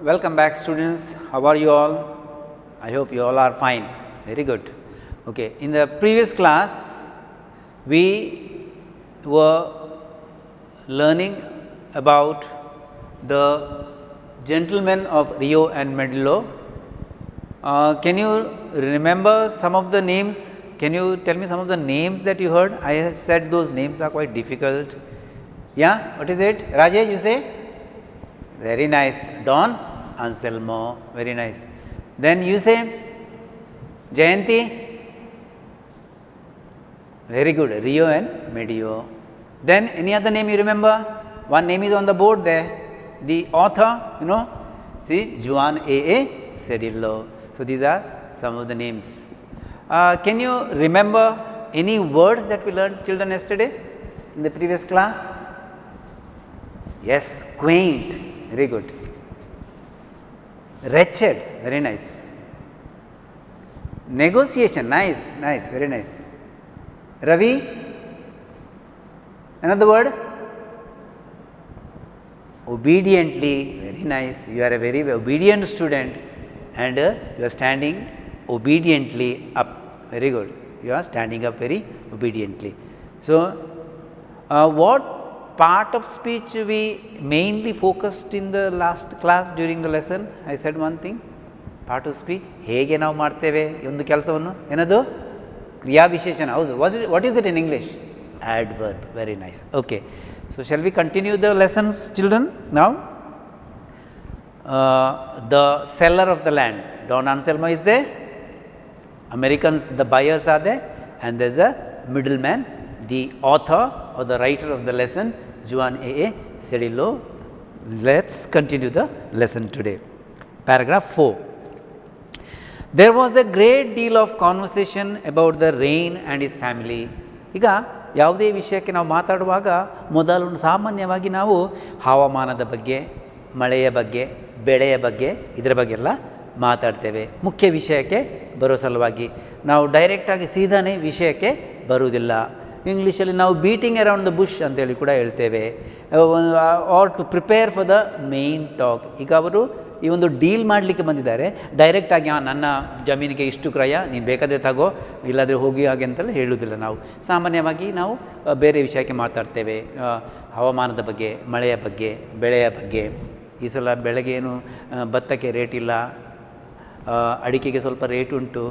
Welcome back, students. How are you all? I hope you all are fine. Very good. Okay. In the previous class, we were learning about the gentlemen of Rio and Medello. Can you remember some of the names? Can you tell me some of the names that you heard? I said those names are quite difficult. Yeah, what is it? Rajesh, you say? Very nice. Don Anselmo, very nice. Then you say Jayanti, very good. Rio and Medio. Then any other name you remember? One name is on the board there. The author, you know, see Juan A. Cedillo. So these are some of the names. Can you remember any words that we learned children yesterday in the previous class? Yes, quaint, very good. Wretched, very nice. Negotiation, nice, very nice. Ravi, another word? Obediently, very nice. You are a very obedient student and you are standing obediently up, very good. You are standing up very obediently. So, what part of speech we mainly focused in the last class during the lesson? I said one thing, part of speech, ಹೇಗೆ ನಾವು ಮಾಡ್ತೇವೆ ಒಂದು ಕೆಲಸವನ್ನು ಏನದು ಕ್ರಿಯಾ ವಿಶೇಷಣ ಹೌದು what is it in English? Adverb, very nice. Okay, so shall we continue the lessons children now? The seller of the land, Don Anselmo is there, Americans, the buyers are there, and there is a middleman, the author or the writer of the lesson, Juan A. Cedillo. Let's continue the lesson today. Paragraph 4. There was a great deal of conversation about the rain and his family. ಈಗ ಯಾವುದೇ ವಿಷಯಕ್ಕೆ ನಾವು ಮಾತಾಡುವಾಗ ಮೊದಲು ಸಾಮಾನ್ಯವಾಗಿ ನಾವು ಹವಾಮಾನದ ಬಗ್ಗೆ, ಮಳೆಯ ಬಗ್ಗೆ, ಬೆಳೆಯ ಬಗ್ಗೆ ಇದರ ಬಗ್ಗೆ ಎಲ್ಲ ಮಾತಾಡ್ತೇವೆ. ಮುಖ್ಯ ವಿಷಯಕ್ಕೆ ಬರೋ ಸಲುವಾಗಿ ನಾವು ಡೈರೆಕ್ಟಾಗಿ ಸೀದಾನೇ ವಿಷಯಕ್ಕೆ ಬರುವುದಿಲ್ಲ. ಇಂಗ್ಲೀಷಲ್ಲಿ ನಾವು ಬೀಟಿಂಗ್ ಅರೌಂಡ್ ದ ಬುಷ್ ಅಂತೇಳಿ ಕೂಡ ಹೇಳ್ತೇವೆ. Are to prepare for the main talk. ಈಗ ಅವರು ಈ ಒಂದು ಡೀಲ್ ಮಾಡಲಿಕ್ಕೆ ಬಂದಿದ್ದಾರೆ, ಡೈರೆಕ್ಟಾಗಿ ನನ್ನ ಜಮೀನಿಗೆ ಇಷ್ಟು ಕ್ರಯ, ನೀನು ಬೇಕಾದರೆ ತಗೋ, ಇಲ್ಲಾದರೆ ಹೋಗಿ ಹಾಗೆ ಅಂತೆಲ್ಲ ಹೇಳುವುದಿಲ್ಲ. ನಾವು ಸಾಮಾನ್ಯವಾಗಿ ನಾವು ಬೇರೆ ವಿಷಯಕ್ಕೆ ಮಾತಾಡ್ತೇವೆ, ಹವಾಮಾನದ ಬಗ್ಗೆ, ಮಳೆಯ ಬಗ್ಗೆ, ಬೆಳೆಯ ಬಗ್ಗೆ. ಈ ಸಲ ಬೆಳೆಗೆ ಏನು ಭತ್ತಕ್ಕೆ ರೇಟ್ ಇಲ್ಲ, ಅಡಿಕೆಗೆ ಸ್ವಲ್ಪ ರೇಟ್ ಉಂಟು,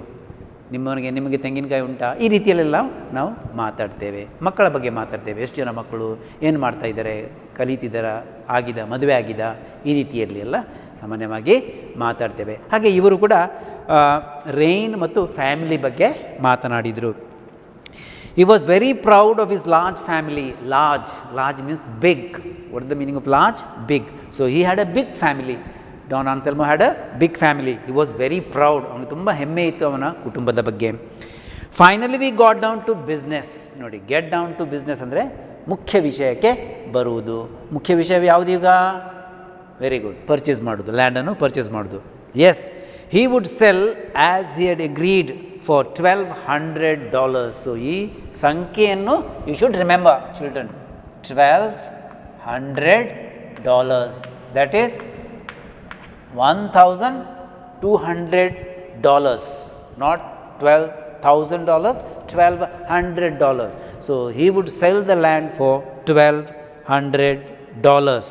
ನಿಮಗೆ ತೆಂಗಿನಕಾಯಿ ಉಂಟಾ, ಈ ರೀತಿಯಲ್ಲೆಲ್ಲ ನಾವು ಮಾತಾಡ್ತೇವೆ. ಮಕ್ಕಳ ಬಗ್ಗೆ ಮಾತಾಡ್ತೇವೆ, ಎಷ್ಟು ಜನ ಮಕ್ಕಳು, ಏನು ಮಾಡ್ತಾಯಿದ್ದಾರೆ, ಕಲಿತಿದ್ದಾರಾ, ಆಗಿದೆ, ಮದುವೆ ಆಗಿದೆ, ಈ ರೀತಿಯಲ್ಲಿ ಎಲ್ಲ ಸಾಮಾನ್ಯವಾಗಿ ಮಾತಾಡ್ತೇವೆ. ಹಾಗೆ ಇವರು ಕೂಡ ರೈನ್ ಮತ್ತು ಫ್ಯಾಮಿಲಿ ಬಗ್ಗೆ ಮಾತನಾಡಿದರು. He was very proud of his large family. Large means big. What is the meaning of large? Big. So he had a big family. Don Anselmo had a big family. He was very proud. ಅವನಿಗೆ ತುಂಬ ಹೆಮ್ಮೆ ಇತ್ತು ಅವನ ಕುಟುಂಬದ ಬಗ್ಗೆ. Finally we got down to business. ನೋಡಿ, get down to business ಅಂದರೆ ಮುಖ್ಯ ವಿಷಯಕ್ಕೆ ಬರುವುದು. ಮುಖ್ಯ ವಿಷಯ ಯಾವುದು ಈಗ? ವೆರಿ ಗುಡ್, ಪರ್ಚೇಸ್ ಮಾಡೋದು, ಲ್ಯಾಂಡನ್ನು ಪರ್ಚೇಸ್ ಮಾಡೋದು. Yes, he would sell as he had agreed for $1,200. So ಈ ಸಂಖ್ಯೆಯನ್ನು you should remember children, $1,200, that is $1,200, not $12,000, $1,200. So he would sell the land for $1,200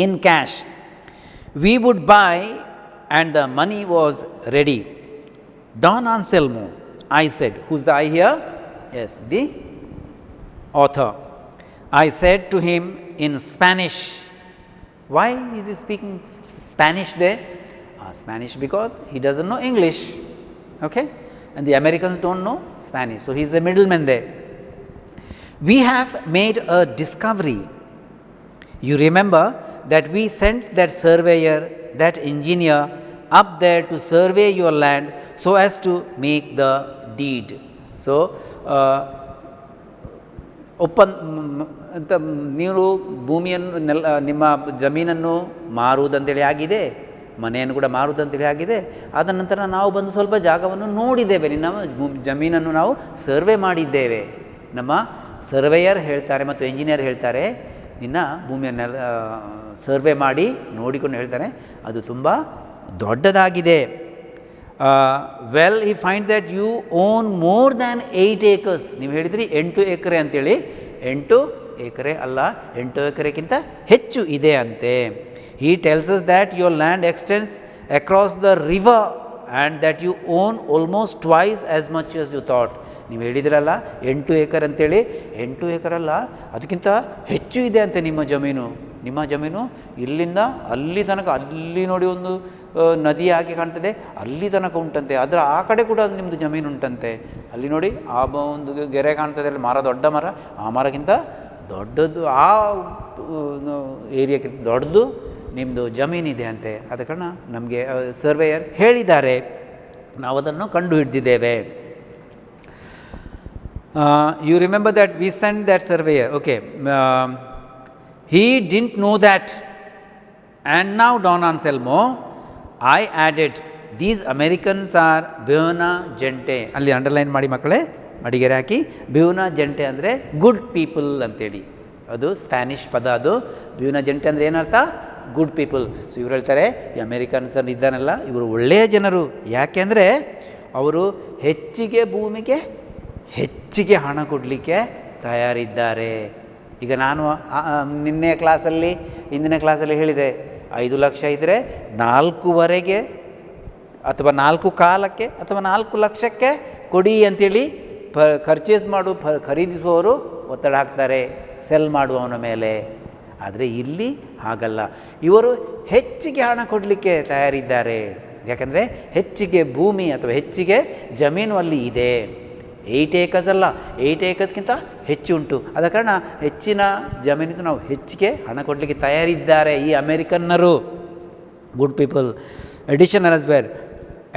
in cash. We would buy and the money was ready. Don Anselmo, I said, who's the I here? Yes, the author. I said to him in Spanish. Why is he speaking Spanish there? Spanish because he doesn't know English, okay, and the Americans don't know Spanish, so he is a middleman there. We have made a discovery. You remember that we sent that surveyor, that engineer up there to survey your land so as to make the deed. So ಅಂತ ನೀವು ಭೂಮಿಯನ್ನು ನಿಮ್ಮ ಜಮೀನನ್ನು ಮಾರುವುದಂತೇಳಿ ಆಗಿದೆ, ಮನೆಯನ್ನು ಕೂಡ ಮಾರುವುದಂತೇಳಿ ಆಗಿದೆ. ಆದ ನಂತರ ನಾವು ಬಂದು ಸ್ವಲ್ಪ ಜಾಗವನ್ನು ನೋಡಿದ್ದೇವೆ, ನಿನ್ನ ಜಮೀನನ್ನು ನಾವು ಸರ್ವೆ ಮಾಡಿದ್ದೇವೆ. ನಮ್ಮ ಸರ್ವೇಯರ್ ಹೇಳ್ತಾರೆ ಮತ್ತು ಎಂಜಿನಿಯರ್ ಹೇಳ್ತಾರೆ, ನಿನ್ನ ಭೂಮಿಯನ್ನೆಲ್ಲ ಸರ್ವೆ ಮಾಡಿ ನೋಡಿಕೊಂಡು ಹೇಳ್ತಾನೆ ಅದು ತುಂಬ ದೊಡ್ಡದಾಗಿದೆ. ವೆಲ್ ಈ find that you own more than 8 acres. ನೀವು ಹೇಳಿದ್ರಿ 8 ಎಕರೆ ಅಂತೇಳಿ, 8 ಎಕರೆ ಅಲ್ಲ, 8 ಎಕರೆಗಿಂತ ಹೆಚ್ಚು ಇದೆ ಅಂತೆ. He tells us that your land extends across the river and that you own almost twice as much as you thought. ನೀವು ಹೇಳಿದ್ರಲ್ಲ 8 ಎಕರೆ ಅಂತೇಳಿ, 8 ಎಕರಲ್ಲ, ಅದಕ್ಕಿಂತ ಹೆಚ್ಚು ಇದೆ ಅಂತೆ ನಿಮ್ಮ ಜಮೀನು. ನಿಮ್ಮ ಜಮೀನು ಇಲ್ಲಿಂದ ಅಲ್ಲಿ ತನಕ, ಅಲ್ಲಿ ನೋಡಿ ಒಂದು ನದಿ ಹಾಗೆ ಕಾಣ್ತದೆ, ಅಲ್ಲಿ ತನಕ ಉಂಟಂತೆ. ಅದರ ಆ ಕಡೆ ಕೂಡ ನಿಮ್ಮದು ಜಮೀನು ಉಂಟಂತೆ. ಅಲ್ಲಿ ನೋಡಿ ಆ ಒಂದು ಗೆರೆ ಕಾಣ್ತದೆ, ಅಲ್ಲಿ ಮರ, ದೊಡ್ಡ ಮರ, ಆ ಮರಕ್ಕಿಂತ ದೊಡ್ಡದು, ಆ ಏರಿಯಾಕ್ಕಿಂತ ದೊಡ್ಡದು ನಿಮ್ಮದು ಜಮೀನಿದೆ ಅಂತೆ. ಆದ ಕಾರಣ ನಮಗೆ ಸರ್ವೇಯರ್ ಹೇಳಿದ್ದಾರೆ, ನಾವು ಅದನ್ನು ಕಂಡು ಹಿಡಿದಿದ್ದೇವೆ. You remember that we sent that surveyor, okay. He didn't know that, and now Don Anselmo, I added, these Americans are buona gente. ಅಲ್ಲಿ ಅಂಡರ್ಲೈನ್ ಮಾಡಿ ಮಕ್ಕಳೇ, ಮಡಿಗೆರೆ ಹಾಕಿ. buona gente ಅಂದರೆ ಗುಡ್ ಪೀಪಲ್ ಅಂತೇಳಿ, ಅದು ಸ್ಪ್ಯಾನಿಷ್ ಪದ. ಅದು buona gente ಅಂದರೆ ಏನರ್ಥ? Good people. ಸೊ ಇವ್ರು ಹೇಳ್ತಾರೆ, ಈ ಅಮೇರಿಕನ್ಸ್ ಇದ್ದಾನಲ್ಲ, ಇವರು ಒಳ್ಳೆಯ ಜನರು. ಯಾಕೆಂದರೆ ಅವರು ಹೆಚ್ಚಿಗೆ ಭೂಮಿಗೆ ಹೆಚ್ಚಿಗೆ ಹಣ ಕೊಡಲಿಕ್ಕೆ ತಯಾರಿದ್ದಾರೆ. ಈಗ ನಾನು ನಿನ್ನೆ ಕ್ಲಾಸಲ್ಲಿ, ಇಂದಿನ ಕ್ಲಾಸಲ್ಲಿ ಹೇಳಿದೆ, 5 ಲಕ್ಷ ಇದ್ದರೆ 4.25 ಅಥವಾ 4.25 ಅಥವಾ 4 ಲಕ್ಷಕ್ಕೆ ಕೊಡಿ ಅಂಥೇಳಿ ಖರ್ಚೇಸ್ ಖರೀದಿಸುವವರು ಒತ್ತಡ ಹಾಕ್ತಾರೆ ಸೆಲ್ ಮಾಡುವವನ ಮೇಲೆ. ಆದರೆ ಇಲ್ಲಿ ಹಾಗಲ್ಲ, ಇವರು ಹೆಚ್ಚಿಗೆ ಹಣ ಕೊಡಲಿಕ್ಕೆ ತಯಾರಿದ್ದಾರೆ. ಯಾಕಂದರೆ ಹೆಚ್ಚಿಗೆ ಭೂಮಿ ಅಥವಾ ಹೆಚ್ಚಿಗೆ ಜಮೀನು ಅಲ್ಲಿ ಇದೆ. 8 acres ಅಲ್ಲ, 8 acresಗಿಂತ ಹೆಚ್ಚು ಉಂಟು. ಆದ ಕಾರಣ ಹೆಚ್ಚಿನ ಜಮೀನಿಗೂ ನಾವು ಹೆಚ್ಚಿಗೆ ಹಣ ಕೊಡಲಿಕ್ಕೆ ತಯಾರಿದ್ದಾರೆ ಈ ಅಮೇರಿಕನ್ನರು. Good people. Additional as well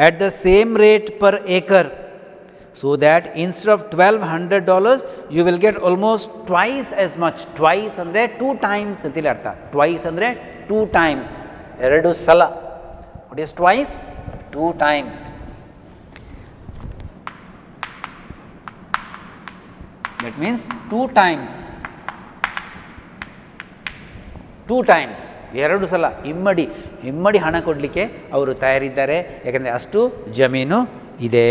at the same rate per acre, so that instead of $1,200 you will get almost twice as much. Twice ಅಂದರೆ 2 times ಅಂತೇಳಿ ಅರ್ಥ. Twice ಅಂದರೆ 2 times, 2 ಸಲ. What is twice? 2 times. That means 2 times. 2 times, 2 ಸಲ ಇಮ್ಮಡಿ ಹಣ ಕೊಡಲಿಕ್ಕೆ ಅವರು ತಯಾರಿದ್ದಾರೆ. ಯಾಕಂದರೆ ಅಷ್ಟು ಜಮೀನು ಇದೆ.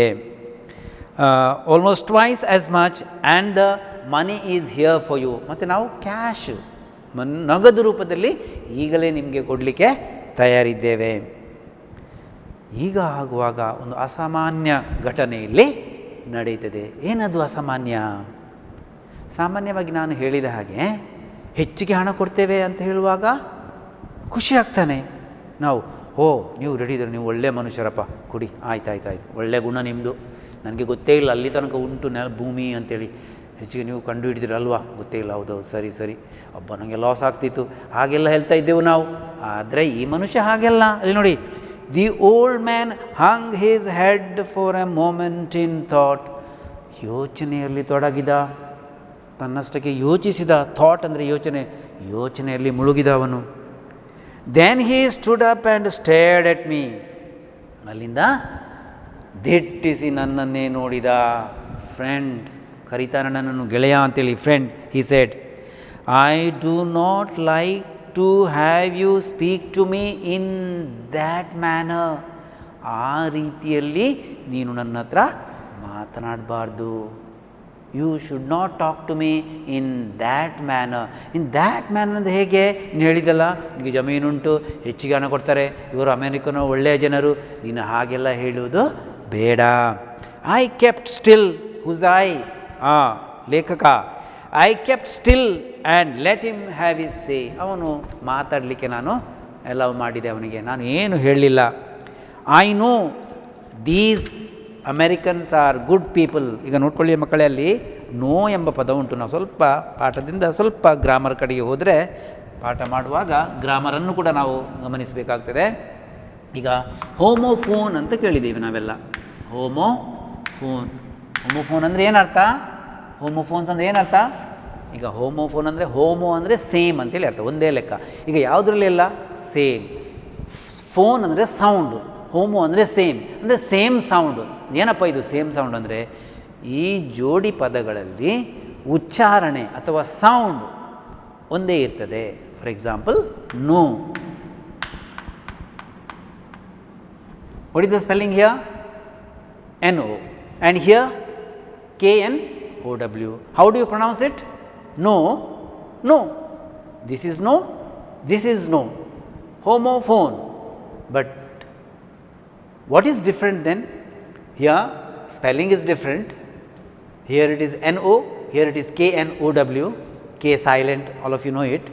Almost twice as much and the money is here for you. ಮತ್ತು ನಾವು ಕ್ಯಾಶ್, ನಗದು ರೂಪದಲ್ಲಿ ಈಗಲೇ ನಿಮಗೆ ಕೊಡಲಿಕ್ಕೆ ತಯಾರಿದ್ದೇವೆ. ಈಗ ಆಗುವಾಗ ಒಂದು ಅಸಾಮಾನ್ಯ ಘಟನೆ ಇಲ್ಲಿ ನಡೀತದೆ. ಏನದು ಅಸಾಮಾನ್ಯ? ಸಾಮಾನ್ಯವಾಗಿ ನಾನು ಹೇಳಿದ ಹಾಗೆ ಹೆಚ್ಚಿಗೆ ಹಣ ಕೊಡ್ತೇವೆ ಅಂತ ಹೇಳುವಾಗ ಖುಷಿ ಆಗ್ತಾನೆ ನಾವು. ನೀವು ರೆಡಿ ಇದ್ದಾರೆ, ನೀವು ಒಳ್ಳೆಯ ಮನುಷ್ಯರಪ್ಪ, ಕೊಡಿ, ಆಯ್ತು, ಒಳ್ಳೆಯ ಗುಣ ನಿಮ್ಮದು, ನನಗೆ ಗೊತ್ತೇ ಇಲ್ಲ ಅಲ್ಲಿ ತನಕ ಉಂಟು ಭೂಮಿ ಅಂತೇಳಿ, ಹೆಚ್ಚಿಗೆ ನೀವು ಕಂಡು ಹಿಡಿದಿರಲ್ವಾ, ಗೊತ್ತೇ ಇಲ್ಲ, ಹೌದೌದು, ಸರಿ ಅಬ್ಬ ನನಗೆ ಲಾಸ್ ಆಗ್ತಿತ್ತು, ಹಾಗೆಲ್ಲ ಹೇಳ್ತಾ ಇದ್ದೆವು ನಾವು. ಆದರೆ ಈ ಮನುಷ್ಯ ಹಾಗೆಲ್ಲ. ಅಲ್ಲಿ ನೋಡಿ, the old man hung his head for a moment in thought. ಯೋಚನೆಯಲ್ಲಿ ತೊಡಗಿದ, ತನ್ನಷ್ಟಕ್ಕೆ ಯೋಚಿಸಿದ. ಥಾಟ್ ಅಂದರೆ ಯೋಚನೆಯಲ್ಲಿ ಮುಳುಗಿದ ಅವನು. Then he stood up and stared at me. ಅಲ್ಲಿಂದ ದಿಟ್ಟಿಸಿ ನನ್ನನ್ನೇ ನೋಡಿದ. ಫ್ರೆಂಡ್, ಕರೀತಾನೆ ನನ್ನನ್ನು ಗೆಳೆಯ ಅಂತೇಳಿ, friend. He said, I do not like to have you speak to me in that manner. ಆ ರೀತಿಯಲ್ಲಿ ನೀನು ನನ್ನ ಹತ್ರ ಮಾತನಾಡಬಾರ್ದು. You should not talk to me in that manner. In that manner ಅಂದರೆ ಹೇಗೆ? ನೀನು ಹೇಳಿದಲ್ಲ, ನಿನಗೆ ಜಮೀನುಂಟು, ಹೆಚ್ಚಿಗೆ ಹಣ ಕೊಡ್ತಾರೆ, ಇವರು ಅಮೇರಿಕನ ಒಳ್ಳೆಯ ಜನರು, ನೀನು ಹಾಗೆಲ್ಲ ಹೇಳುವುದು ಬೇಡ. I kept still. Who's I? ಲೇಖಕ. I kept still and let him have his say. ಅವನು ಮಾತಾಡಲಿಕ್ಕೆ ನಾನು ಅಲೌ ಮಾಡಿದೆ ಅವನಿಗೆ, ನಾನು ಏನು ಹೇಳಲಿಲ್ಲ. I know these Americans are good people. ಈಗ ನೋಡ್ಕೊಳ್ಳಿ ಮಕ್ಕಳೇ, ಅಲ್ಲಿ ನೋ ಎಂಬ ಪದ ಉಂಟು. ನಾವು ಸ್ವಲ್ಪ ಪಾಠದಿಂದ ಸ್ವಲ್ಪ ಗ್ರಾಮರ್ ಕಡೆಗೆ ಹೋದರೆ, ಪಾಠ ಮಾಡುವಾಗ ಗ್ರಾಮರನ್ನು ಕೂಡ ನಾವು ಗಮನಿಸಬೇಕಾಗ್ತದೆ. ಈಗ ಹೋಮೋಫೋನ್ ಅಂತ ಕೇಳಿದ್ದೀವಿ ನಾವೆಲ್ಲ. ಹೋಮೋಫೋನ್ ಅಂದರೆ ಏನರ್ಥ? ಹೋಮೋಫೋನ್ಸ್ ಅಂದರೆ ಏನರ್ಥ? ಈಗ ಹೋಮೋಫೋನ್ ಅಂದರೆ ಹೋಮೋ ಅಂದರೆ ಸೇಮ್ ಅಂತೇಳಿ ಅರ್ಥ, ಒಂದೇ ಲೆಕ್ಕ. ಈಗ ಯಾವುದರಲ್ಲಿ ಎಲ್ಲ ಸೇಮ್. ಫೋನ್ ಅಂದರೆ ಸೌಂಡು, ಹೋಮೋ ಅಂದರೆ ಸೇಮ್, ಅಂದರೆ ಸೇಮ್ ಸೌಂಡು. ಏನಪ್ಪ ಇದು ಸೇಮ್ ಸೌಂಡ್ ಅಂದರೆ? ಈ ಜೋಡಿ ಪದಗಳಲ್ಲಿ ಉಚ್ಚಾರಣೆ ಅಥವಾ ಸೌಂಡ್ ಒಂದೇ ಇರ್ತದೆ. For example no. What is the spelling here? NO. And here KNOW. How do you pronounce it? No, no. This is no, this is no. Homophone. But what is different then? Here spelling is different. Here it is NO, here it is KNOW. K silent, all of you know it.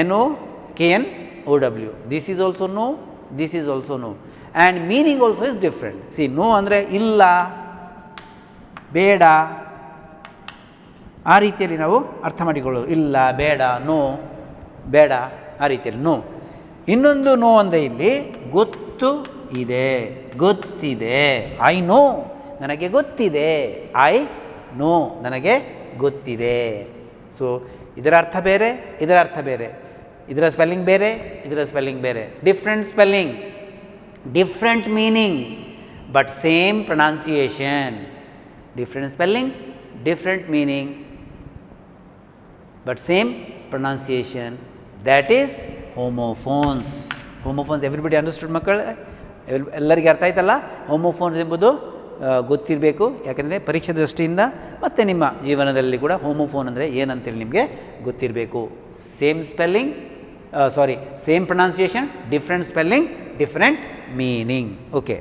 NO, KNOW. This is also no, this is also no. And meaning also is different. See, no ಅಂದರೆ ಇಲ್ಲ, ಬೇಡ, ಆ ರೀತಿಯಲ್ಲಿ ನಾವು ಅರ್ಥ ಮಾಡಿಕೊಳ್ಳೋದು. ಇಲ್ಲ, ಬೇಡ, ನೋ, ಬೇಡ, ಆ ರೀತಿಯಲ್ಲಿ ನೋ. ಇನ್ನೊಂದು ನೋ ಅಂದರೆ ಇಲ್ಲಿ ಗೊತ್ತು ಇದೆ, ಗೊತ್ತಿದೆ. ಐ ನೋ, ನನಗೆ ಗೊತ್ತಿದೆ. ಐ ನೋ, ನನಗೆ ಗೊತ್ತಿದೆ. ಸೊ ಇದರ ಅರ್ಥ ಬೇರೆ, ಇದರ ಅರ್ಥ ಬೇರೆ. ಇದರ ಸ್ಪೆಲ್ಲಿಂಗ್ ಬೇರೆ, ಇದರ ಸ್ಪೆಲ್ಲಿಂಗ್ ಬೇರೆ. Different spelling, different meaning but same pronunciation. Different spelling, different meaning but same pronunciation. That is homophones. Homophones everybody understood ಮಕ್ಕಳೇ? ಎಲ್ಲರಿಗೆ ಅರ್ಥ ಆಯ್ತಲ್ಲ? ಹೋಮೋಫೋನ್ಸ್ ಎಂಬುದು ಗೊತ್ತಿರಬೇಕು. ಯಾಕೆಂದರೆ ಪರೀಕ್ಷೆ ದೃಷ್ಟಿಯಿಂದ ಮತ್ತು ನಿಮ್ಮ ಜೀವನದಲ್ಲಿ ಕೂಡ ಹೋಮೋಫೋನ್ ಅಂದರೆ ಏನಂತೇಳಿ ನಿಮಗೆ ಗೊತ್ತಿರಬೇಕು. Same spelling, same pronunciation, different spelling, different meaning. Okay.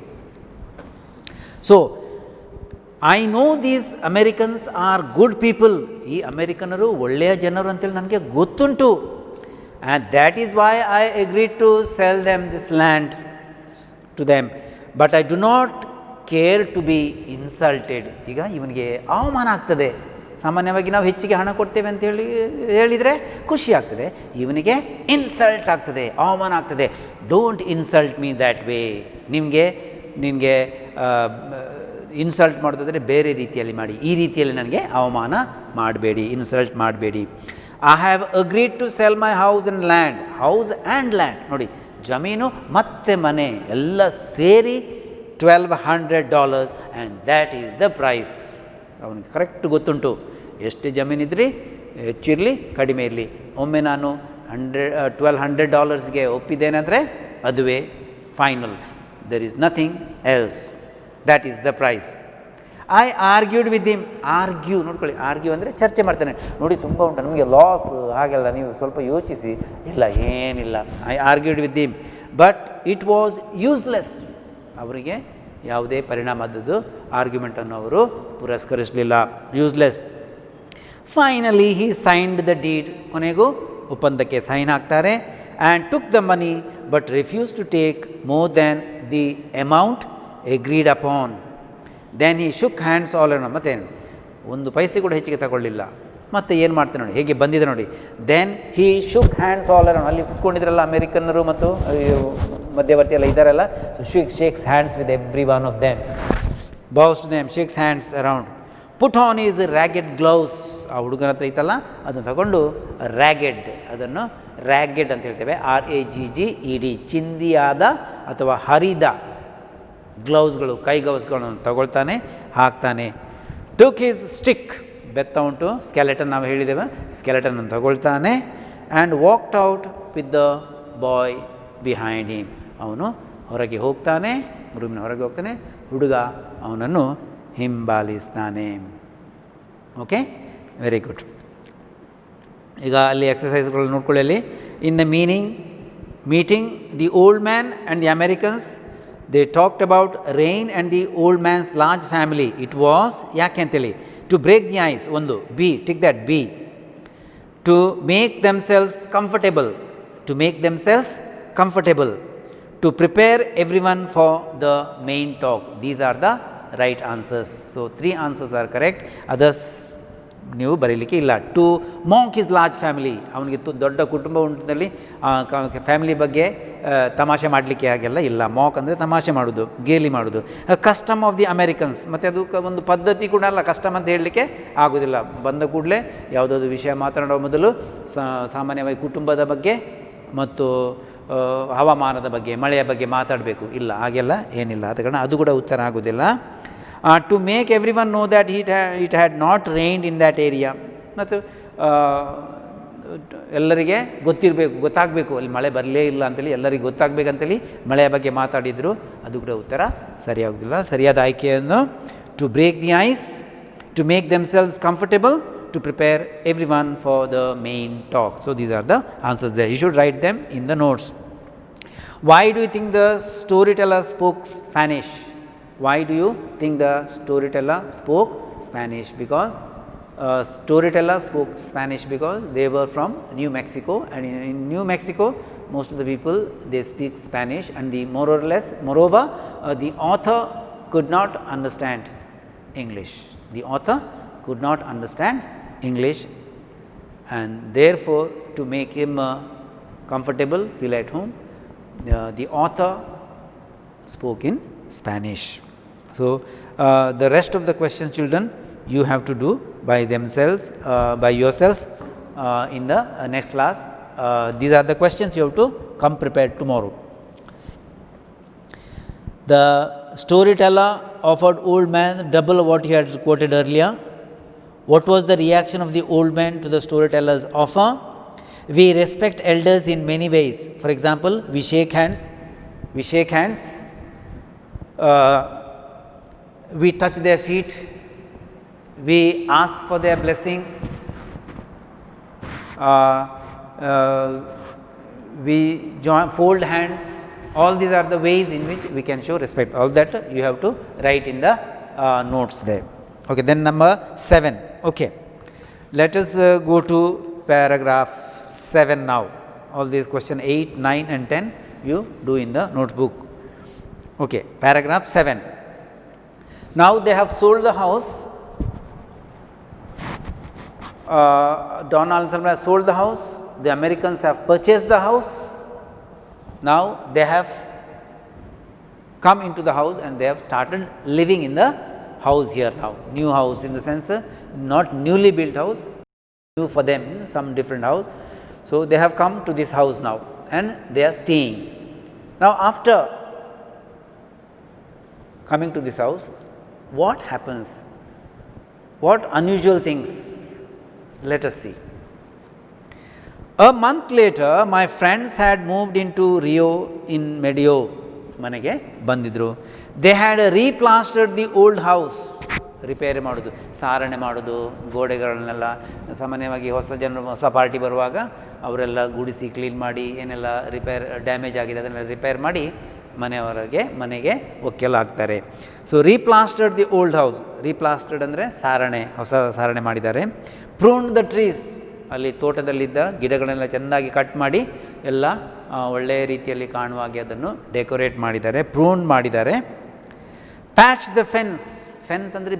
So, I know these Americans are good people. ಈ ಅಮೆರಿಕನರು ಒಳ್ಳೆಯ ಜನರು ಅಂತೇಳಿ ನನಗೆ ಗೊತ್ತುಂಟು. And that is why I agreed to sell them this land to them. But I do not care to be insulted. ಈಗ ಇವನಿಗೆ ಅವಮಾನ ಆಗ್ತದೆ. ಸಾಮಾನ್ಯವಾಗಿ ನಾವು ಹೆಚ್ಚಿಗೆ ಹಣ ಕೊಡ್ತೇವೆ ಅಂತ ಹೇಳಿದರೆ ಖುಷಿ ಆಗ್ತದೆ. ಇವನಿಗೆ ಇನ್ಸಲ್ಟ್ ಆಗ್ತದೆ, ಅವಮಾನ ಆಗ್ತದೆ. Don't insult me that way. ನಿನಗೆ ಇನ್ಸಲ್ಟ್ ಮಾಡೋದಾದರೆ ಬೇರೆ ರೀತಿಯಲ್ಲಿ ಮಾಡಿ, ಈ ರೀತಿಯಲ್ಲಿ ನನಗೆ ಅವಮಾನ ಮಾಡಬೇಡಿ, ಇನ್ಸಲ್ಟ್ ಮಾಡಬೇಡಿ. I have agreed to sell my house and land. House and land ನೋಡಿ, ಜಮೀನು ಮತ್ತು ಮನೆ ಎಲ್ಲ ಸೇರಿ $1,200 and that is the price. ಅವನಿಗೆ ಕರೆಕ್ಟ್ ಗೊತ್ತುಂಟು ಎಷ್ಟು ಜಮೀನಿದ್ರಿ, ಹೆಚ್ಚಿರಲಿ ಕಡಿಮೆ ಇರಲಿ. ಒಮ್ಮೆ ನಾನು $1,200 ಒಪ್ಪಿದ್ದೇನೆ ಅಂದರೆ ಅದುವೇ final. There is nothing else. That is the price. I argued with him. Argue ನೋಡ್ಕೊಳ್ಳಿ, ಆರ್ಗ್ಯೂ ಅಂದರೆ ಚರ್ಚೆ ಮಾಡ್ತಾನೆ. ನೋಡಿ ತುಂಬ ಉಂಟು ನಮಗೆ ಲಾಸ್, ಹಾಗೆಲ್ಲ ನೀವು ಸ್ವಲ್ಪ ಯೋಚಿಸಿ. ಇಲ್ಲ, ಏನಿಲ್ಲ. I argued with him but it was useless. ಅವರಿಗೆ ಯಾವುದೇ ಪರಿಣಾಮದ್ದು ಆರ್ಗ್ಯುಮೆಂಟನ್ನು ಅವರು ಪುರಸ್ಕರಿಸಲಿಲ್ಲ. Useless. Finally he signed the deed. ಕೊನೆಗೂ ಒಪ್ಪಂದಕ್ಕೆ ಸೈನ್ ಹಾಕ್ತಾರೆ. And took the money but refuse to take more than the amount agreed upon. Then he shook hands all around. ಮತ್ತೇನು, ಒಂದು ಪೈಸೆ ಕೂಡ ಹೆಚ್ಚಿಗೆ ತಗೊಳ್ಳಿಲ್ಲ. ಮತ್ತೆ ಏನು ಮಾಡ್ತಾರೆ ನೋಡಿ, ಹೇಗೆ ಬಂದಿದೆ ನೋಡಿ. Then he shook hands all around. ಅಲ್ಲಿ ಕುತ್ಕೊಂಡಿದ್ರಲ್ಲ ಅಮೇರಿಕನ್ನರು ಮತ್ತು ಮಧ್ಯವರ್ತಿ ಎಲ್ಲ ಇದ್ದಾರಲ್ಲ. So shakes hands with every one of them, bows to them, shakes hands around. Put on his ragged gloves. ಆ ಹುಡುಗನ ಹತ್ರ ಐತಲ್ಲ ಅದನ್ನು ತಗೊಂಡು ರ್ಯಾಗೆಡ್, ಅದನ್ನು ರ್ಯಾಗೆಡ್ ಅಂತ ಹೇಳ್ತೇವೆ, RAGGED, ಚಿಂದಿಯಾದ ಅಥವಾ ಹರಿದ ಗ್ಲೌಸ್ಗಳು, ಕೈಗೌಸ್ಗಳನ್ನು ತಗೊಳ್ತಾನೆ, ಹಾಕ್ತಾನೆ. ಟುಕ್ ಹಿಸ್ ಸ್ಟಿಕ್, ಬೆತ್ತ ಉಂಟು, ಸ್ಕೆಲೆಟನ್ ನಾವು ಹೇಳಿದ್ದೇವೆ, ಸ್ಕೆಲೆಟನನ್ನು ತಗೊಳ್ತಾನೆ. And walked out with the boy behind him. ಅವನು ಹೊರಗೆ ಹೋಗ್ತಾನೆ, ರೂಮಿನ ಹೊರಗೆ ಹೋಗ್ತಾನೆ, ಹುಡುಗ ಅವನನ್ನು ಹಿಂಬಾಲಿಸ್ತಾನೆ. Okay, very good. ಈಗ ಅಲ್ಲಿ ಎಕ್ಸಸೈಸ್ಗಳು ನೋಡ್ಕೊಳ್ಳಿ. ಅಲ್ಲಿ in the meeting the old man and the Americans, they talked about rain and the old man's large family. It was, ಯಾಕೆ ಅಂತೇಳಿ, ಟು ಬ್ರೇಕ್ ದಿ ಐಸ್. ಒಂದು B, tick that B. To make themselves comfortable. To make themselves comfortable. To prepare everyone for the main talk. These are the right answers. So 3 answers are correct. Others ನೀವು ಬರೀಲಿಕ್ಕೆ ಇಲ್ಲ. To mock his large family. ಅವನಿಗೆ ದೊಡ್ಡ ಕುಟುಂಬ ಉಂಟಲ್ಲಿ family ಬಗ್ಗೆ ತಮಾಷೆ ಮಾಡಲಿಕ್ಕೆ ಹಾಗೆಲ್ಲ ಇಲ್ಲ. ಮಾಕ್ ಅಂದರೆ ತಮಾಷೆ ಮಾಡೋದು, ಗೇಲಿ ಮಾಡೋದು. ಕಸ್ಟಮ್ ಆಫ್ ದಿ ಅಮೇರಿಕನ್ಸ್, ಮತ್ತು ಅದು ಒಂದು ಪದ್ಧತಿ ಕೂಡ ಅಲ್ಲ, ಕಸ್ಟಮ್ ಅಂತ ಹೇಳಲಿಕ್ಕೆ ಆಗೋದಿಲ್ಲ. ಬಂದ ಕೂಡಲೇ ಯಾವುದಾದ್ರು ವಿಷಯ ಮಾತನಾಡುವ ಮೊದಲು ಸಾಮಾನ್ಯವಾಗಿ ಕುಟುಂಬದ ಬಗ್ಗೆ ಮತ್ತು ಹವಾಮಾನದ ಬಗ್ಗೆ, ಮಳೆಯ ಬಗ್ಗೆ ಮಾತಾಡಬೇಕು. ಇಲ್ಲ, ಹಾಗೆಲ್ಲ ಏನಿಲ್ಲ. ಆದ ಕಾರಣ ಅದು ಕೂಡ ಉತ್ತರ ಆಗೋದಿಲ್ಲ. To make everyone know that it had not rained in that area. ಮತ್ತು ಎಲ್ಲರಿಗೆ ಗೊತ್ತಾಗಬೇಕು ಅಲ್ಲಿ ಮಳೆ ಬರಲೇ ಇಲ್ಲ ಅಂತೇಳಿ ಎಲ್ಲರಿಗೆ ಗೊತ್ತಾಗಬೇಕಂತೇಳಿ ಮಳೆಯ ಬಗ್ಗೆ ಮಾತಾಡಿದರು. ಅದು ಕೂಡ ಉತ್ತರ ಸರಿಯಾಗುವುದಿಲ್ಲ. ಸರಿಯಾದ ಆಯ್ಕೆಯನ್ನು to break the ice, to make themselves comfortable, to prepare everyone for the main talk. So these are the answers there. You should write them in the notes. Why do you think the storyteller spoke Spanish? Why do you think the storyteller spoke Spanish? Because storyteller spoke Spanish because they were from New Mexico, and in New Mexico most of the people they speak Spanish, and moreover the author could not understand English. The author could not understand English, and therefore to make him comfortable, feel at home, the author spoke in Spanish. So the rest of the questions, children, you have to do by themselves, by yourselves in the next class. These are the questions you have to come prepared tomorrow. The storyteller offered old man double what he had quoted earlier. What was the reaction of the old man to the storyteller's offer? We respect elders in many ways. For example, we shake hands, we touch their feet, we ask for their blessings, we fold hands. All these are the ways in which we can show respect. All that you have to write in the notes there. Okay, then number 7. Okay, let us go to paragraph 7 now. All these question 8, 9 and 10 you do in the notebook. Okay, paragraph 7. Now they have sold the house. Don Anselmo has sold the house. The Americans have purchased the house. Now they have come into the house and they have started living in the house here now. New house in the sense not newly built house, new for them, some different house. So they have come to this house now and they are staying. Now after coming to this house, what happens? What unusual things? Let us see. A month later, my friends had moved into Rio in Medio. ಮನೆಗೆ ಬಂದಿದ್ದರು. They had replastered the old house. Repair ಮಾಡೋದು, ಸಾರಣೆ ಮಾಡೋದು, ಗೋಡೆಗಳನ್ನೆಲ್ಲ ಸಾಮಾನ್ಯವಾಗಿ ಹೊಸ party ಬರುವಾಗ ಅವರೆಲ್ಲ ಗುಡಿಸಿ clean ಮಾಡಿ ಏನೆಲ್ಲ ಡ್ಯಾಮೇಜ್ ಆಗಿದೆ ಅದನ್ನೆಲ್ಲ ರಿಪೇರ್ ಮಾಡಿ ಮನೆಗೆ ಒಕ್ಕೆಲಾಗ್ತಾರೆ. So replastered the old house. Replastered ಅಂದರೆ ಹೊಸ ಸಾರಣೆ ಮಾಡಿದ್ದಾರೆ. ಪ್ರೂನ್ಡ್ ದ ಟ್ರೀಸ್, ಅಲ್ಲಿ ತೋಟದಲ್ಲಿದ್ದ ಗಿಡಗಳನ್ನೆಲ್ಲ ಚೆಂದಾಗಿ ಕಟ್ ಮಾಡಿ ಎಲ್ಲ ಒಳ್ಳೆಯ ರೀತಿಯಲ್ಲಿ ಕಾಣುವ ಹಾಗೆ ಅದನ್ನು ಡೆಕೋರೇಟ್ ಮಾಡಿದ್ದಾರೆ, ಪ್ರೂನ್ ಮಾಡಿದ್ದಾರೆ. Patch the fence. ಫೆನ್ಸ್ ಅಂದರೆ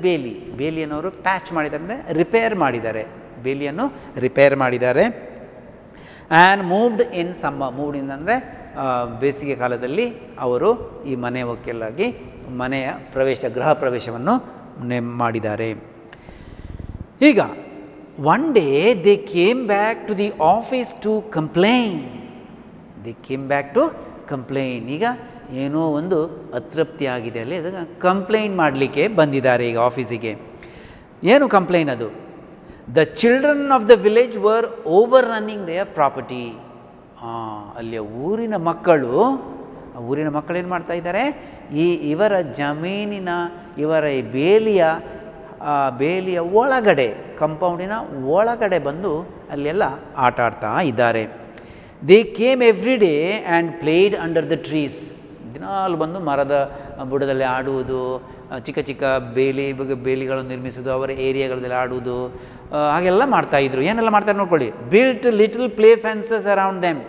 ಬೇಲಿಯನ್ನು ಅವರು ಪ್ಯಾಚ್ ಮಾಡಿದ್ದಾರೆ ಅಂದರೆ ರಿಪೇರ್ ಮಾಡಿದ್ದಾರೆ, ಬೇಲಿಯನ್ನು ರಿಪೇರ್ ಮಾಡಿದ್ದಾರೆ. And moved in summer. Moved in ಅಂದರೆ ಬೇಸಿಗೆ ಕಾಲದಲ್ಲಿ ಅವರು ಈ ಮನೆ ಒಕ್ಕೆಲಾಗಿ ಮನೆಯ ಗೃಹ ಪ್ರವೇಶವನ್ನು ಮಾಡಿದ್ದಾರೆ. ಈಗ one day they came back to the office to complain. ಈಗ ಏನೋ ಒಂದು ಅತೃಪ್ತಿ ಆಗಿದೆ ಅಲ್ಲಿ, ಅದಕ್ಕೆ ಕಂಪ್ಲೇಂಟ್ ಮಾಡಲಿಕ್ಕೆ ಬಂದಿದ್ದಾರೆ ಈಗ ಆಫೀಸಿಗೆ. ಏನು ಕಂಪ್ಲೇಂಟ್ ಅದು? The children of the village var over running there property. ಅಲ್ಲಿಯ ಊರಿನ ಮಕ್ಕಳು ಏನು ಮಾಡ್ತಾ ಇದ್ದಾರೆ? ಇವರ ಜಮೀನಿನ ಇವರ ಈ ಬೇಲಿಯ ಒಳಗಡೆ, ಕಂಪೌಂಡಿನ ಒಳಗಡೆ ಬಂದು ಅಲ್ಲೆಲ್ಲ ಆಟ ಆಡ್ತಾ ಇದ್ದಾರೆ. They came every day and played under the trees. ದಿನಾಲು ಬಂದು ಮರದ ಬುಡದಲ್ಲಿ ಆಡುವುದು, ಚಿಕ್ಕ ಚಿಕ್ಕ ಬೇಲಿಗಳನ್ನು ನಿರ್ಮಿಸುವುದು, ಅವರ ಏರಿಯಾಗಳಲ್ಲಿ ಆಡುವುದು, ಹಾಗೆಲ್ಲ ಮಾಡ್ತಾಯಿದ್ರು. ಏನೆಲ್ಲ ಮಾಡ್ತಾರೆ ನೋಡ್ಕೊಳ್ಳಿ. Built little play fences around them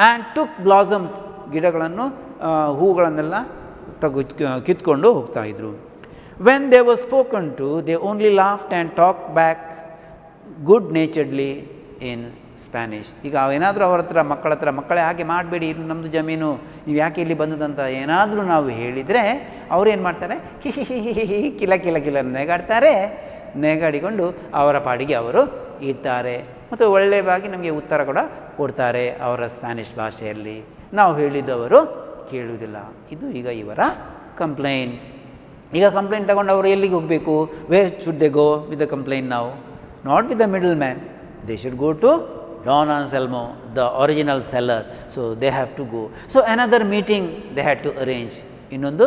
and took blossoms. ಗಿಡಗಳನ್ನು ಹೂಗಳನ್ನೆಲ್ಲ ಕಿತ್ಕೊಂಡು ಹೋಗ್ತಾಯಿದ್ರು. When they were spoken to, they only laughed and talked back good naturedly in Spanish. ಈಗ ಏನಾದರೂ ಮಕ್ಕಳ ಹತ್ರ ಮಕ್ಕಳೇ ಹಾಗೆ ಮಾಡಬೇಡಿ, ಇದು ನಮ್ಮದು ಜಮೀನು, ನೀವು ಯಾಕೆ ಇಲ್ಲಿ ಬಂದದಂತ ಏನಾದರೂ ನಾವು ಹೇಳಿದರೆ ಅವ್ರೇನು ಮಾಡ್ತಾರೆ? ಕಿಲ ನೆಗಾಡಿಕೊಂಡು ಅವರ ಪಾಡಿಗೆ ಅವರು ಇರ್ತಾರೆ ಮತ್ತು ಒಳ್ಳೆಯದಾಗಿ ನಮಗೆ ಉತ್ತರ ಕೂಡ ಕೊಡ್ತಾರೆ ಅವರ ಸ್ಪ್ಯಾನಿಷ್ ಭಾಷೆಯಲ್ಲಿ. ನಾವು ಹೇಳಿದವರು ಕೇಳುವುದಿಲ್ಲ. ಇದು ಈಗ ಇವರ ಕಂಪ್ಲೇಂಟ್. ಈಗ ಕಂಪ್ಲೇಂಟ್ ತಗೊಂಡು ಅವರು ಎಲ್ಲಿಗೆ ಹೋಗಬೇಕು? Wear should they go with the complaint ನಾವು? not with the middleman. They should go to Don Anselmo, the original seller. So they have to go. So another meeting they had to arrange. ಇನ್ನೊಂದು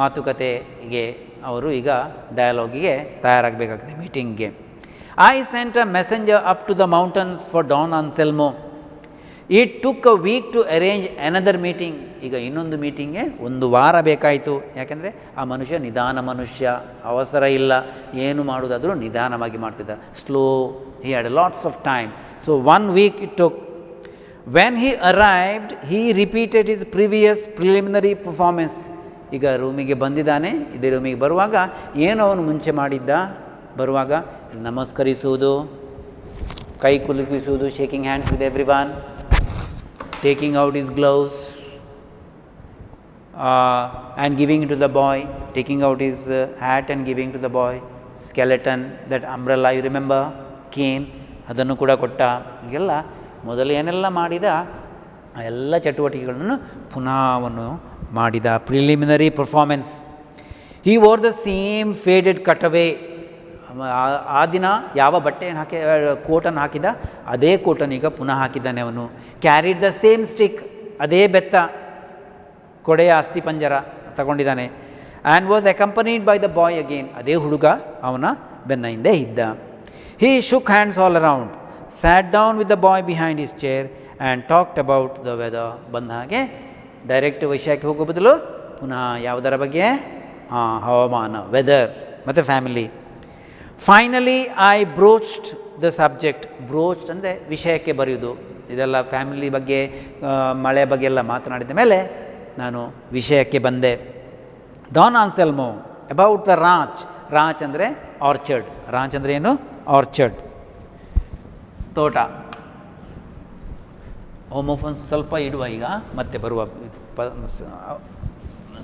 ಮಾತುಕತೆಗೆ ಅವರು ಈಗ ಡಯಲಾಗಿಗೆ ತಯಾರಾಗಬೇಕಾಗ್ತದೆ, ಮೀಟಿಂಗ್ಗೆ. I sent a messenger up to the mountains for Don Anselmo. It took a week to arrange another meeting. ಈಗ ಇನ್ನೊಂದು ಮೀಟಿಂಗ್ಗೆ 1 ವಾರ ಬೇಕಾಯಿತು. ಯಾಕೆಂದರೆ ಆ ಮನುಷ್ಯ ನಿಧಾನ ಮನುಷ್ಯ, ಅವಸರ ಇಲ್ಲ, ಏನು ಮಾಡೋದಾದರೂ ನಿಧಾನವಾಗಿ ಮಾಡ್ತಿದ್ದ. Slow, he had lots of time. So 1 week it took. When he arrived, he repeated his previous preliminary performance. ಈಗ ರೂಮಿಗೆ ಬಂದಿದ್ದಾನೆ. ಇದೇ ರೂಮಿಗೆ ಬರುವಾಗ ಏನು ಅವನು ಮುಂಚೆ ಮಾಡಿದ್ದ, ಬರುವಾಗ ನಮಸ್ಕರಿಸುವುದು, ಕೈ ಕುಲುಕಿಸುವುದು, shaking hands with every one, taking out his gloves and giving it to the boy, taking out his hat and giving to the boy, skeleton, that umbrella, you remember, cane, ಅದನ್ನು ಕೂಡ ಕೊಟ್ಟ. ಹೀಗೆಲ್ಲ ಮೊದಲು ಏನೆಲ್ಲ ಮಾಡಿದ ಆ ಎಲ್ಲ ಚಟುವಟಿಕೆಗಳನ್ನು ಪುನಃ ಅವನು ಮಾಡಿದ. Preliminary performance. He wore the same faded cutaway. ಆ ದಿನ ಯಾವ ಬಟ್ಟೆಯನ್ನು ಹಾಕಿ ಕೋಟನ್ನು ಹಾಕಿದ ಅದೇ ಕೋಟನ್ನು ಈಗ ಪುನಃ ಹಾಕಿದ್ದಾನೆ ಅವನು. ಕ್ಯಾರಿಡ್ ದ ಸೇಮ್ ಸ್ಟಿಕ್, ಅದೇ ಬೆತ್ತ, ಕೊಡೆಯ ಅಸ್ಥಿ ಪಂಜರ ತಗೊಂಡಿದ್ದಾನೆ. And was accompanied by the boy again, ಅದೇ ಹುಡುಗ ಅವನ ಬೆನ್ನ ಹಿಂದೆ ಇದ್ದ. He shook hands all around, sat down with the boy behind his chair and talked about the weather. ಬಂದ ಹಾಗೆ ಡೈರೆಕ್ಟ್ ವಿಷಯಕ್ಕೆ ಹೋಗೋ ಬದಲು ಪುನಃ ಯಾವುದರ ಬಗ್ಗೆ, ಹವಾಮಾನ, ವೆದರ್ ಮತ್ತು family. Finally I broached the subject. Broached ಅಂದರೆ ವಿಷಯಕ್ಕೆ ಬರೆಯುವುದು. ಇದೆಲ್ಲ ಫ್ಯಾಮಿಲಿ ಬಗ್ಗೆ, ಮಳೆ ಬಗ್ಗೆ ಎಲ್ಲ ಮಾತನಾಡಿದ ಮೇಲೆ ನಾನು ವಿಷಯಕ್ಕೆ ಬಂದೆ. Don Anselmo about the ranch. Ranch ಅಂದರೆ ಆರ್ಚರ್ಡ್. ರಾಂಚ್ ಅಂದರೆ ಏನು? ಆರ್ಚರ್ಡ್, ತೋಟ. ಹೋಮೋಫೋನ್ಸ್ ಸ್ವಲ್ಪ ಇಡುವ, ಈಗ ಮತ್ತೆ ಬರುವ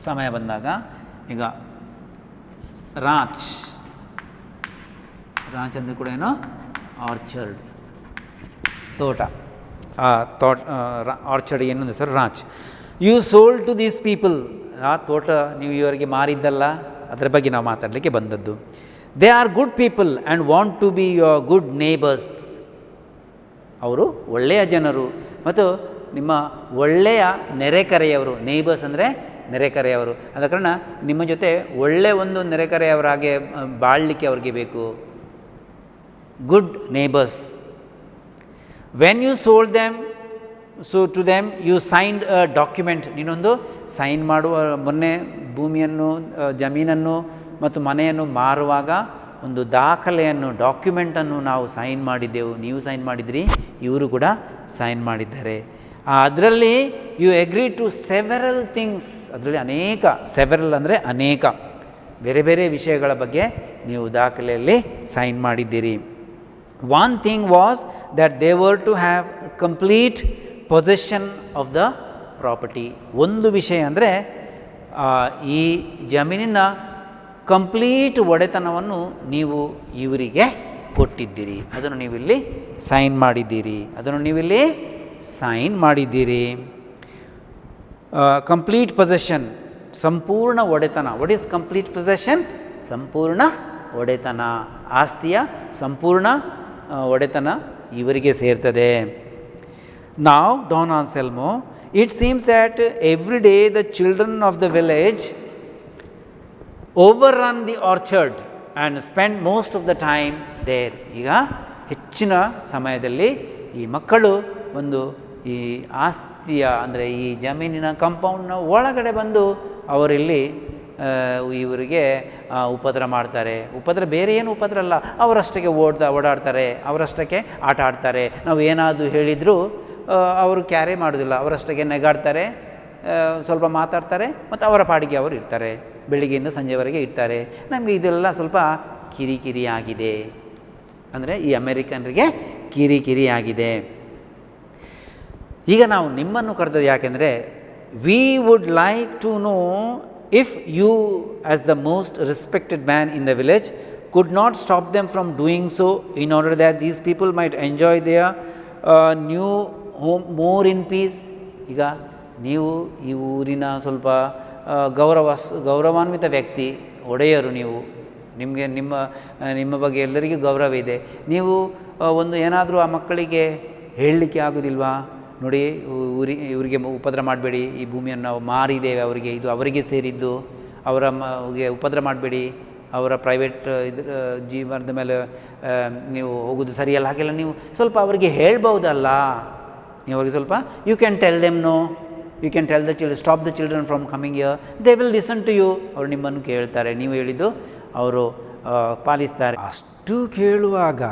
ಸಮಯ ಬಂದಾಗ. ಈಗ ರಾಂಚ್, ರಾಂಚ್ ಅಂದರೆ ಕೂಡ ಏನು? ಆರ್ಚರ್ಡ್, ತೋಟ. ಆರ್ಚರ್ಡ್ ಏನು sir? Ranch. You sold to these people. ಆ ತೋಟ ನೀವು ಇವರಿಗೆ ಮಾರಿದ್ದಲ್ಲ, ಅದರ ಬಗ್ಗೆ ನಾವು ಮಾತಾಡಲಿಕ್ಕೆ ಬಂದದ್ದು. They are good people and want to be your good neighbours. ಅವರು ಒಳ್ಳೆಯ ಜನರು ಮತ್ತು ನಿಮ್ಮ ಒಳ್ಳೆಯ ನೆರೆಕರೆಯವರು. ನೇಬರ್ಸ್ ಅಂದರೆ ನೆರೆಕರೆಯವರು. ಆದ ಕಾರಣ ನಿಮ್ಮ ಜೊತೆ ಒಳ್ಳೆಯ ಒಂದು ನೆರೆಕರೆಯವರಾಗೆ ಬಾಳಲಿಕ್ಕೆ ಅವ್ರಿಗೆ ಬೇಕು. Good neighbours. When you sold them, so to them you signed a document. ನೀನೊಂದು ಸೈನ್ ಮಾಡುವ, ಮೊನ್ನೆ ಭೂಮಿಯನ್ನು, ಜಮೀನನ್ನು ಮತ್ತು ಮನೆಯನ್ನು ಮಾರುವಾಗ ಒಂದು ದಾಖಲೆಯನ್ನು, ಡಾಕ್ಯುಮೆಂಟನ್ನು ನಾವು ಸೈನ್ ಮಾಡಿದ್ದೆವು. ನೀವು ಸೈನ್ ಮಾಡಿದ್ರಿ, ಇವರು ಕೂಡ ಸೈನ್ ಮಾಡಿದ್ದಾರೆ. ಅದರಲ್ಲಿ ಯು ಎಗ್ರಿ ಟು ಸೆವೆರಲ್ ಥಿಂಗ್ಸ್. ಅದರಲ್ಲಿ ಅನೇಕ, ಸೆವೆರಲ್ ಅಂದರೆ ಅನೇಕ, ಬೇರೆ ಬೇರೆ ವಿಷಯಗಳ ಬಗ್ಗೆ ನೀವು ದಾಖಲೆಯಲ್ಲಿ ಸೈನ್ ಮಾಡಿದ್ದೀರಿ. One thing was that they were to have complete possession of the property. ಒಂದು ವಿಷಯ ಅಂದರೆ ಈ ಜಮೀನಿನ ಕಂಪ್ಲೀಟ್ ಒಡೆತನವನ್ನು ನೀವು ಇವರಿಗೆ ಕೊಟ್ಟಿದ್ದೀರಿ. ಅದನ್ನು ನೀವಿಲ್ಲಿ ಸೈನ್ ಮಾಡಿದ್ದೀರಿ. ಕಂಪ್ಲೀಟ್ ಪೊಸೆಷನ್, ಸಂಪೂರ್ಣ ಒಡೆತನ. What is complete possession? ಸಂಪೂರ್ಣ ಒಡೆತನ. ಆಸ್ತಿಯ ಸಂಪೂರ್ಣ ಒಡೆತನ ಇವರಿಗೆ ಸೇರ್ತದೆ. Now, Don Anselmo, it seems that every day the children of the village overrun the orchard and spend most of the time there. ಈಗ ಹೆಚ್ಚಿನ ಸಮಯದಲ್ಲಿ ಈ ಮಕ್ಕಳು ಒಂದು ಈ ಆಸ್ತಿಯ ಅಂದರೆ ಈ ಜಮೀನಿನ ಕಾಂಪೌಂಡ್ನ ಒಳಗಡೆ ಬಂದು ಅವರಿಲ್ಲಿ ಇವರಿಗೆ ಉಪದ್ರ ಮಾಡ್ತಾರೆ. ಉಪದ್ರ ಬೇರೆ ಏನು ಉಪದ್ರ ಅಲ್ಲ, ಅವರಷ್ಟಕ್ಕೆ ಓಡಾಡ್ತಾರೆ, ಅವರಷ್ಟಕ್ಕೆ ಆಟ ಆಡ್ತಾರೆ. ನಾವು ಏನಾದರೂ ಹೇಳಿದರೂ ಅವರು ಕ್ಯಾರೆ ಮಾಡೋದಿಲ್ಲ, ಅವರಷ್ಟಕ್ಕೆ ನೆಗಾಡ್ತಾರೆ, ಸ್ವಲ್ಪ ಮಾತಾಡ್ತಾರೆ ಮತ್ತು ಅವರ ಪಾಡಿಗೆ ಅವರು ಇರ್ತಾರೆ. ಬೆಳಿಗ್ಗೆಯಿಂದ ಸಂಜೆವರೆಗೆ ಇರ್ತಾರೆ. ನಮಗೆ ಇದೆಲ್ಲ ಸ್ವಲ್ಪ ಕಿರಿಕಿರಿ ಆಗಿದೆ. ಅಂದರೆ ಈ ಅಮೇರಿಕನ್ರಿಗೆ ಕಿರಿಕಿರಿ ಆಗಿದೆ. ಈಗ ನಾವು ನಿಮ್ಮನ್ನು ಕರೆದದ್ದು ಯಾಕೆಂದರೆ, we would like to know if you as the most respected man in the village could not stop them from doing so in order that these people might enjoy their new home more in peace. ಈಗ ನೀವು ಈ ಊರಿನ ಸ್ವಲ್ಪ ಗೌರವಾನ್ವಿತ ವ್ಯಕ್ತಿ, ಒಡೆಯರು ನೀವು, ನಿಮಗೆ ನಿಮ್ಮ ಬಗ್ಗೆ ಎಲ್ಲರಿಗೂ ಗೌರವ ಇದೆ. ನೀವು ಒಂದು ಏನಾದರೂ ಆ ಮಕ್ಕಳಿಗೆ ಹೇಳಲಿಕ್ಕೆ ಆಗೋದಿಲ್ವಾ? ನೋಡಿ, ಇವರಿಗೆ ಉಪದ್ರ ಮಾಡಬೇಡಿ, ಈ ಭೂಮಿಯನ್ನು ನಾವು ಮಾರಿದ್ದೇವೆ ಅವರಿಗೆ, ಇದು ಅವರಿಗೆ ಸೇರಿದ್ದು, ಅವರಿಗೆ ಉಪದ್ರ ಮಾಡಬೇಡಿ, ಅವರ ಪ್ರೈವೇಟ್ ಜೀವನದ ಮೇಲೆ ನೀವು ಹೋಗೋದು ಸರಿಯಲ್ಲ, ಹಾಗೆಲ್ಲ ನೀವು ಸ್ವಲ್ಪ ಅವರಿಗೆ ಹೇಳ್ಬೋದಲ್ಲ. ನೀವು ಅವರಿಗೆ ಸ್ವಲ್ಪ you can tell them no, you can tell the children, stop the children from coming here, they will listen to you. ಅವರು ನಿಮ್ಮನ್ನು ಕೇಳ್ತಾರೆ, ನೀವು ಹೇಳಿದ್ದು ಅವರು ಪಾಲಿಸ್ತಾರೆ. ಅಷ್ಟು ಕೇಳುವಾಗ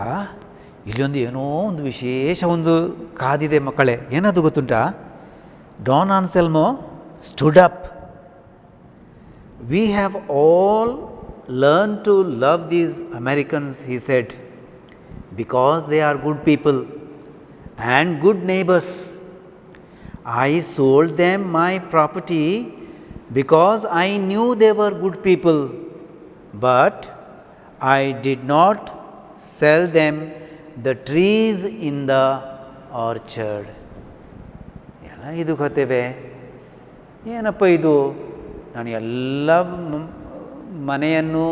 ಇಲ್ಲೊಂದು ಏನೋ ಒಂದು ವಿಶೇಷ ಒಂದು ಕಾದಿದೆ ಮಕ್ಕಳೇ. ಏನದು ಗೊತ್ತುಂಟಾ? Don Anselmo stood up. We have all learned to love these Americans, he said, because they are good people and good neighbors. I sold them my property because I knew they were good people, but I did not sell them the trees in the orchard. ಎಲ್ಲ ಇದು ಕಥೆವೆ. ಏನಪ್ಪ ಇದು? ನಾನು ಎಲ್ಲ ಮನೆಯನ್ನು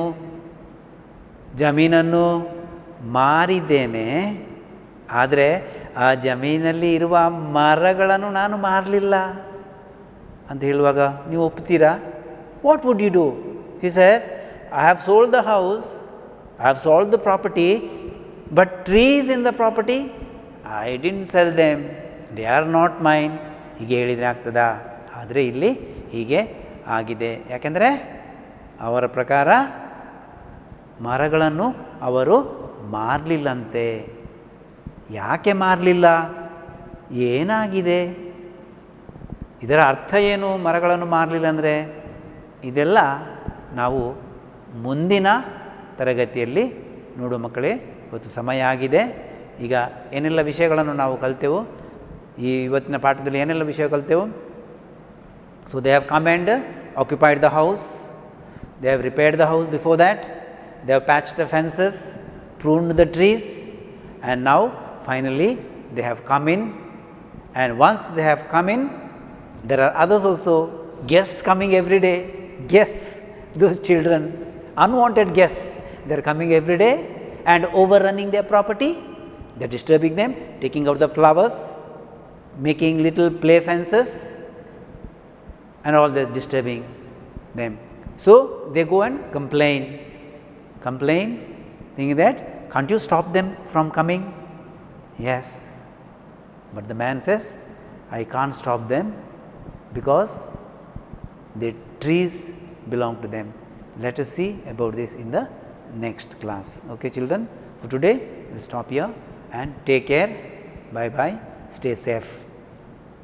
ಜಮೀನನ್ನು ಮಾರಿದ್ದೇನೆ, ಆದರೆ ಆ ಜಮೀನಲ್ಲಿ ಇರುವ ಮರಗಳನ್ನು ನಾನು ಮಾರಲಿಲ್ಲ ಅಂತ ಹೇಳುವಾಗ ನೀವು ಒಪ್ತೀರಾ? What would you do? He says, I have sold the house, I have sold the property, but trees in the property I didn't sell them, they are not mine. ಹೀಗೆ ಹೇಳಿದರೆ ಆಗ್ತದಾ? ಆದರೆ ಇಲ್ಲಿ ಹೀಗೆ ಆಗಿದೆ. ಯಾಕೆಂದರೆ ಅವರ ಪ್ರಕಾರ ಮರಗಳನ್ನು ಅವರು ಮಾರಲಿಲ್ಲಂತೆ. ಯಾಕೆ ಮಾರಲಿಲ್ಲ? ಏನಾಗಿದೆ? ಇದರ ಅರ್ಥ ಏನು? ಮರಗಳನ್ನು ಮಾರಲಿಲ್ಲ ಅಂದರೆ ಇದೆಲ್ಲ ನಾವು ಮುಂದಿನ ತರಗತಿಯಲ್ಲಿ ನೋಡುವ ಮಕ್ಕಳೇ. ಇವತ್ತು ಸಮಯ ಆಗಿದೆ. ಈಗ ಏನೆಲ್ಲ ವಿಷಯಗಳನ್ನು ನಾವು ಕಲಿತೆವು, ಈ ಇವತ್ತಿನ ಪಾಠದಲ್ಲಿ ಏನೆಲ್ಲ ವಿಷಯ ಕಲಿತೆವು? So they have come and occupied the house, they have repaired the house before that, they have patched the fences, pruned the trees, and now finally they have come in. And once they have come in, there are others also, guests coming every day. Guests, those children, unwanted guests, they are coming every day and overrunning their property. They are disturbing them, taking out the flowers, making little play fences, and all that, disturbing them. So they go and complain, thinking that, can't you stop them from coming? Yes, but the man says, I can't stop them because the trees belong to them. Let us see about this in the next class. Okay children, for today we will stop here and take care. Bye bye, stay safe.